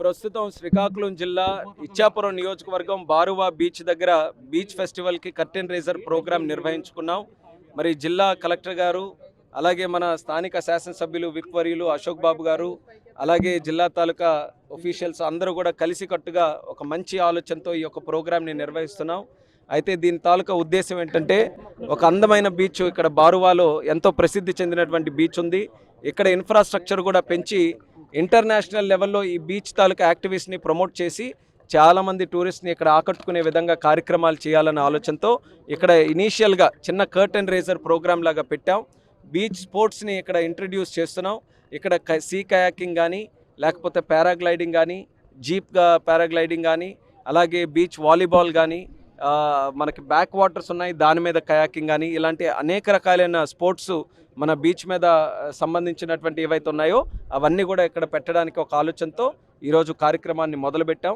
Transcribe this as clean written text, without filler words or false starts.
ప్రస్తుతం శ్రీకాకుళం జిల్లా ఇచ్చాపురం నియోజకవర్గం బారువా బీచ్ దగ్గర బీచ్ ఫెస్టివల్కి కర్టెన్ రేజర్ ప్రోగ్రాం నిర్వహించుకున్నాం. మరి జిల్లా కలెక్టర్ గారు, అలాగే మన స్థానిక శాసనసభ్యులు విప్వర్యులు అశోక్ బాబు గారు, అలాగే జిల్లా తాలూకా ఒఫీషియల్స్ అందరూ కూడా కలిసికట్టుగా ఒక మంచి ఆలోచనతో ఈ యొక్క ప్రోగ్రాంని నిర్వహిస్తున్నాం. అయితే దీని తాలూకా ఉద్దేశం ఏంటంటే, ఒక అందమైన బీచ్ ఇక్కడ బారువాలో ఎంతో ప్రసిద్ధి చెందినటువంటి బీచ్ ఉంది. ఇక్కడ ఇన్ఫ్రాస్ట్రక్చర్ కూడా పెంచి ఇంటర్నేషనల్ లెవెల్లో ఈ బీచ్ తాలూకా యాక్టివిటీస్ని ప్రమోట్ చేసి చాలామంది టూరిస్ట్ని ఇక్కడ ఆకట్టుకునే విధంగా కార్యక్రమాలు చేయాలన్న ఆలోచనతో ఇక్కడ ఇనీషియల్గా చిన్న కర్టెన్ రేజర్ ప్రోగ్రామ్ లాగా పెట్టాం. బీచ్ స్పోర్ట్స్ని ఇక్కడ ఇంట్రడ్యూస్ చేస్తున్నాం. ఇక్కడ సీ కయాకింగ్ కానీ, లేకపోతే పారాగ్లైడింగ్ కానీ, జీప్గా పారాగ్లైడింగ్ కానీ, అలాగే బీచ్ వాలీబాల్ కానీ, మనకి బ్యాక్ వాటర్స్ ఉన్నాయి దాని మీద కయాకింగ్ కానీ, ఇలాంటి అనేక రకాలైన స్పోర్ట్స్ మన బీచ్ మీద సంబంధించినటువంటి ఏవైతే ఉన్నాయో అవన్నీ కూడా ఇక్కడ పెట్టడానికి ఒక ఆలోచనతో ఈరోజు కార్యక్రమాన్ని మొదలుపెట్టాం.